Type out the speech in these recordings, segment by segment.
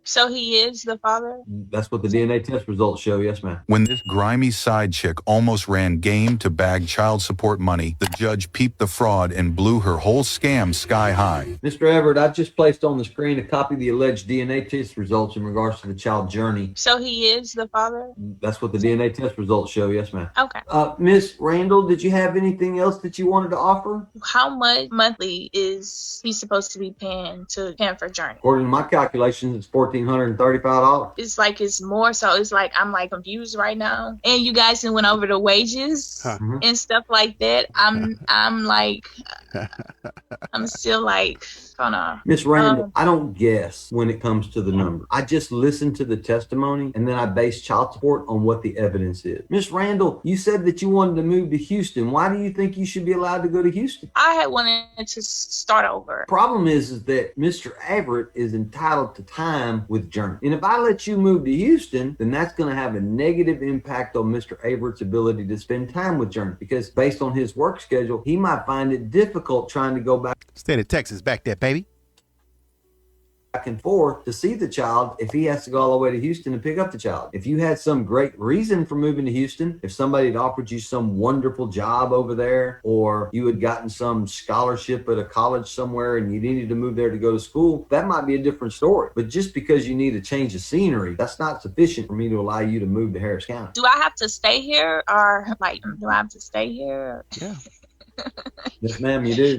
So he is the father? That's what the DNA test results show, yes, ma'am. When this grimy side chick almost ran game to bag child support money, the judge peeped the fraud and blew her whole scam sky high. Mr. Everett, I've just placed on the screen a copy of the alleged DNA test results in regards to the child journey. So he is the father? That's what the DNA test results show, yes, ma'am. Okay. Miss Randall, did you have anything else that you wanted to offer? How much monthly is he supposed to be paying to Panther Journey? According to my calculations, it's $1,435. It's like it's more, so it's like I'm like confused right now. And you guys went over the wages and stuff like that. I'm like I'm still like, hold on. Miss Randall, I don't guess when it comes to the number. I just listen to the testimony and then I base child support on what the evidence is. Miss Randall, you said that you wanted to move to Houston. Why do you think you should be allowed to go to Houston? I had wanted to start over. Problem is that Mr. Everett is entitled to time with Journey. And if I let you move to Houston, then that's going to have a negative impact on Mr. Everett's ability to spend time with Journey, because based on his work schedule, he might find it difficult trying to go back. State of Texas back there, baby. Back and forth to see the child if he has to go all the way to Houston and pick up the child. If you had some great reason for moving to Houston, if somebody had offered you some wonderful job over there, or you had gotten some scholarship at a college somewhere and you needed to move there to go to school, that might be a different story. But just because you need a change of scenery, that's not sufficient for me to allow you to move to Harris County. Do I have to stay here, or like, do I have to stay here? Yeah. Yes, ma'am, you do.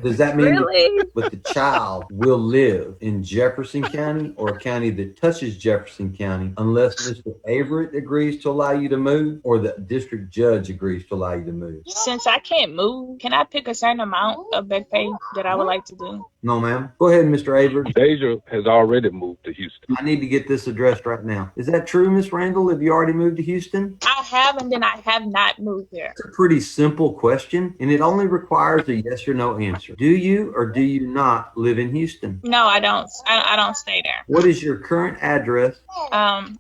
Does that mean Really? that the child will live in Jefferson County or a county that touches Jefferson County unless Mr. Everett agrees to allow you to move or the district judge agrees to allow you to move? Since I can't move, can I pick a certain amount of back pay that I would like to do? No, ma'am. Go ahead, Mr. Everett. Deja has already moved to Houston. I need to get this addressed right now. Is that true, Miss Randall? Have you already moved to Houston? I have, and then I have not moved there. It's a pretty simple question, and it only requires a yes or no answer. Do you or do you not live in Houston? No, I don't. I don't stay there. What is your current address?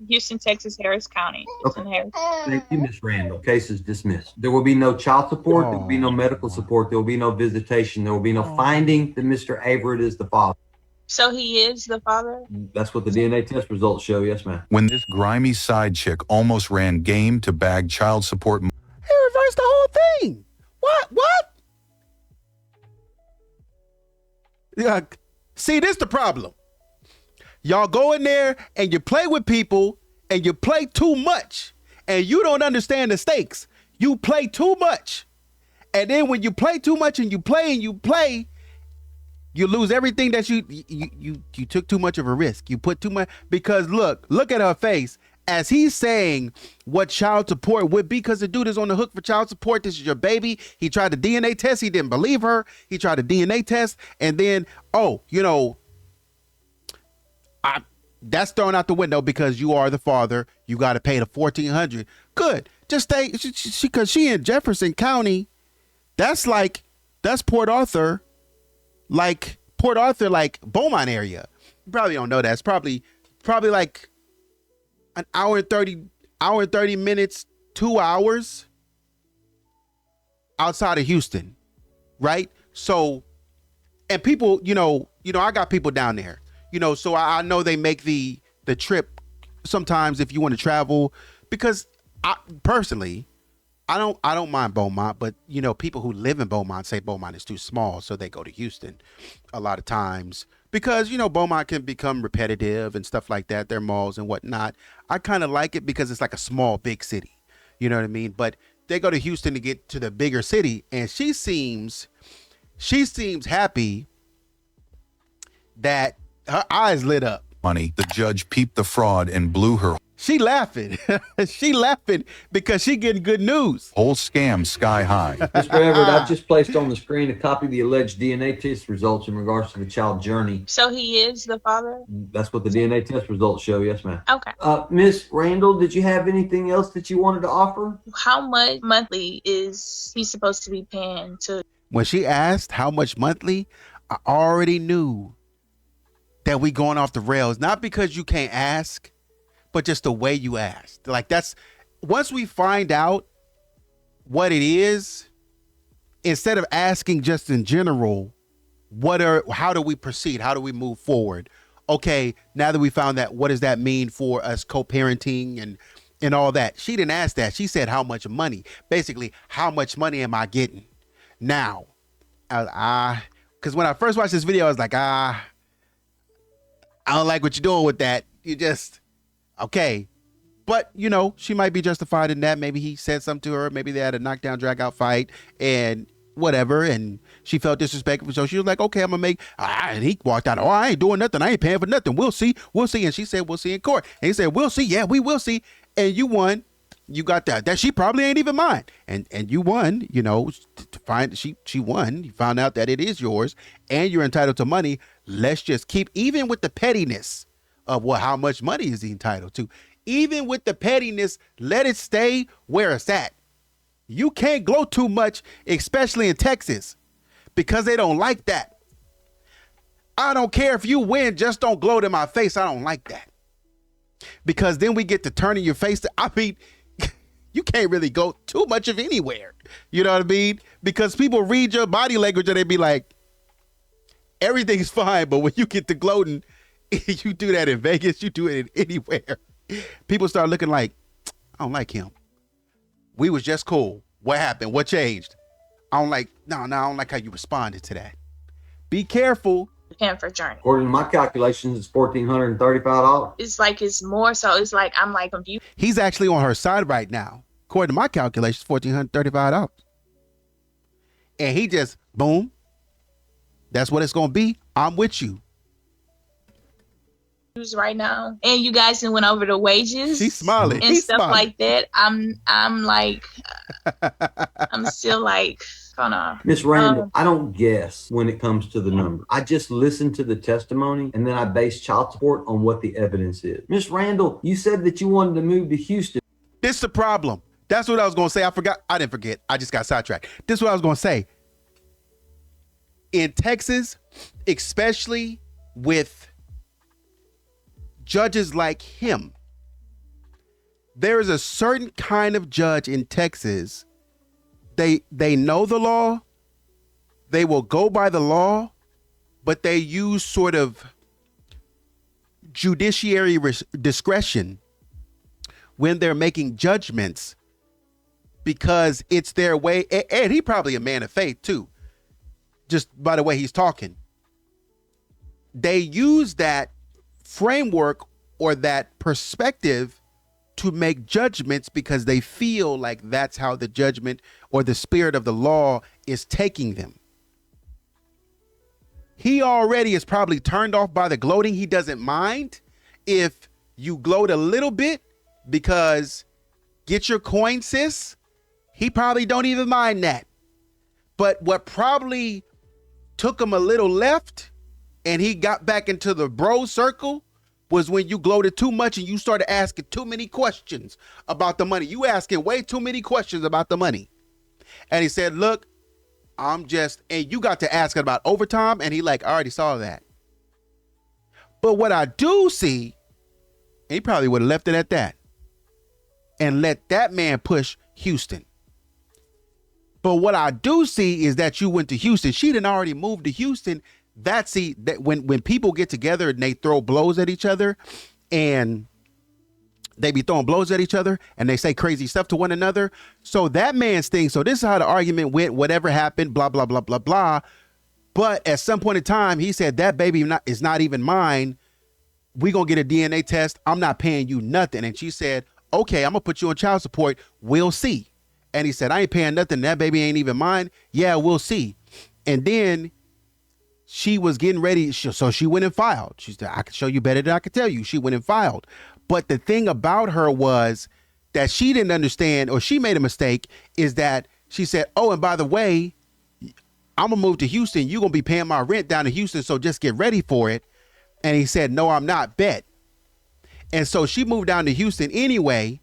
Houston, Texas, Harris County. Houston, Harris. Thank you, Miss Randall. Case is dismissed. There will be no child support. There will be no medical support. There will be no visitation. There will be no finding that Mr. Everett is the father. So he is the father? That's what the DNA test results show. Yes, ma'am. When this grimy side chick almost ran game to bag child support money. He reversed the whole thing. What? Yeah. See, this the problem. Y'all go in there and you play with people and you play too much and you don't understand the stakes. You play too much. And then when you play too much and you play, you lose everything that you took too much of a risk. You put too much, because look at her face as he's saying what child support would be, because the dude is on the hook for child support. This is your baby. He tried the DNA test. He didn't believe her. He tried the DNA test. And then, that's thrown out the window because you are the father. You got to pay the $1,400. Good. Just stay. Because she in Jefferson County. That's Port Arthur. Like Beaumont area. You probably don't know that. It's probably like an hour and 30 minutes, 2 hours outside of Houston. Right? So, and people, I got people down there, so I know they make the trip sometimes if you want to travel, because I don't mind Beaumont, but people who live in Beaumont say Beaumont is too small, so they go to Houston a lot of times because Beaumont can become repetitive and stuff like that. Their malls and whatnot. I kind of like it because it's like a small big city. You know what I mean? But they go to Houston to get to the bigger city, and she seems happy that her eyes lit up. Money. The judge peeped the fraud and blew her. She laughing. She laughing because she getting good news. Whole scam sky high. Mr. Everett, I've just placed on the screen a copy of the alleged DNA test results in regards to the child journey. So he is the father? That's what the DNA test results show. Yes, ma'am. Okay. Miss Randall, did you have anything else that you wanted to offer? How much monthly is he supposed to be paying to? When she asked how much monthly, I already knew that we going off the rails. Not because you can't ask, but just the way you asked. Like, that's, once we find out what it is, instead of asking just in general, how do we proceed? How do we move forward? okay, now that we found that, what does that mean for us co-parenting and all that? She didn't ask that. She said, how much money? Basically, how much money am I getting? Now, because when I first watched this video, I was like, I don't like what you're doing with that. You just, okay. But, you know, she might be justified in that. Maybe he said something to her. Maybe they had a knockdown, drag out fight and whatever. And she felt disrespectful. So she was like, okay, I'm going to make, and he walked out. Oh, I ain't doing nothing. I ain't paying for nothing. We'll see. We'll see. And she said, we'll see in court. And he said, we'll see. Yeah, we will see. And you won. You got that she probably ain't even mine. And you won, you know, to find she won. You found out that it is yours and you're entitled to money. Let's just keep, even with the pettiness of how much money is he entitled to, even with the pettiness, let it stay where it's at. You can't glow too much, especially in Texas, because they don't like that. I don't care if you win, just don't gloat in my face. I don't like that. Because then we get to turning your face to, I mean, you can't really go too much of anywhere. You know what I mean? Because people read your body language and they be like, everything's fine. But when you get to gloating, you do that in Vegas, you do it anywhere. People start looking like, I don't like him. We was just cool. What happened? What changed? I don't like, no, I don't like how you responded to that. Be careful. For journey. According to my calculations, it's $1,435. It's like it's more, so it's like I'm like confused. He's actually on her side right now. According to my calculations, $1,435. And he just, boom. That's what it's going to be. I'm with you. Right now, and you guys went over the wages. She's smiling. And stuff smiling. Like that. I'm like, I'm still like, kind of. Miss Randall, I don't guess when it comes to the number. I just listen to the testimony and then I base child support on what the evidence is. Miss Randall, you said that you wanted to move to Houston. This is the problem. That's what I was going to say. I didn't forget. I just got sidetracked. This is what I was going to say. In Texas, especially with judges like him, there is a certain kind of judge in Texas. They know the law. They will go by the law, but they use sort of judiciary discretion when they're making judgments because it's their way. And he probably a man of faith too, just by the way he's talking. They use that framework or that perspective to make judgments because they feel like that's how the judgment or the spirit of the law is taking them. He already is probably turned off by the gloating. He doesn't mind if you gloat a little bit because get your coin, sis. He probably don't even mind that. But what probably took him a little left and he got back into the bro circle was when you gloated too much and you started asking too many questions about the money. You asking way too many questions about the money. And he said, look, and you got to asking about overtime. And he like, I already saw that. But what I do see, he probably would have left it at that and let that man push Houston. But what I do see is that you went to Houston. She didn't already move to Houston. That when people get together and they throw blows at each other and they be throwing blows at each other and they say crazy stuff to one another. So that man's thing. So this is how the argument went, whatever happened, blah, blah, blah, blah, blah. But at some point in time, he said that baby is not even mine. We going to get a DNA test. I'm not paying you nothing. And she said, okay, I'm going to put you on child support. We'll see. And he said, I ain't paying nothing. That baby ain't even mine. Yeah, we'll see. And then she was getting ready. So she went and filed. She said, I can show you better than I can tell you. She went and filed. But the thing about her was that she didn't understand, or she made a mistake, is that she said, oh, and by the way, I'm going to move to Houston. You're going to be paying my rent down in Houston. So just get ready for it. And he said, no, I'm not, bet. And so she moved down to Houston anyway.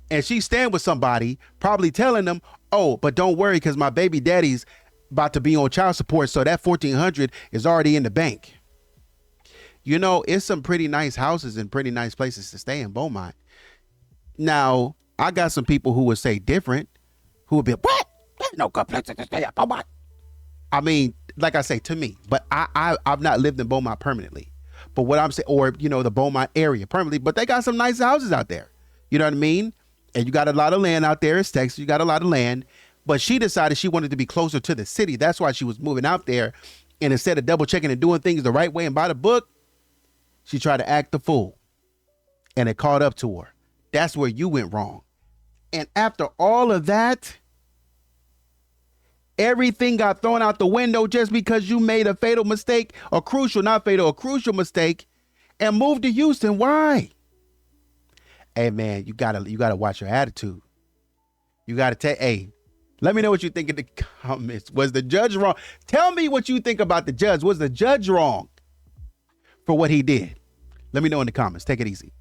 And she's staying with somebody, probably telling them, oh, but don't worry, because my baby daddy's about to be on child support. So that $1,400 is already in the bank. You know, it's some pretty nice houses and pretty nice places to stay in Beaumont. Now, I got some people who would say different, who would be, what? There's no good place to stay at Beaumont. I mean, like I say, to me, but I've not lived in Beaumont permanently. But what I'm saying, or, you know, the Beaumont area permanently, but they got some nice houses out there. You know what I mean? And you got a lot of land out there. It's Texas. You got a lot of land. But she decided she wanted to be closer to the city. That's why she was moving out there. And instead of double checking and doing things the right way and by the book, she tried to act the fool. And it caught up to her. That's where you went wrong. And after all of that, everything got thrown out the window just because you made a fatal mistake, a crucial mistake, and moved to Houston. Why? Hey man, you gotta watch your attitude. You gotta take, hey, let me know what you think in the comments. Was the judge wrong? Tell me what you think about the judge. Was the judge wrong for what he did? Let me know in the comments. Take it easy.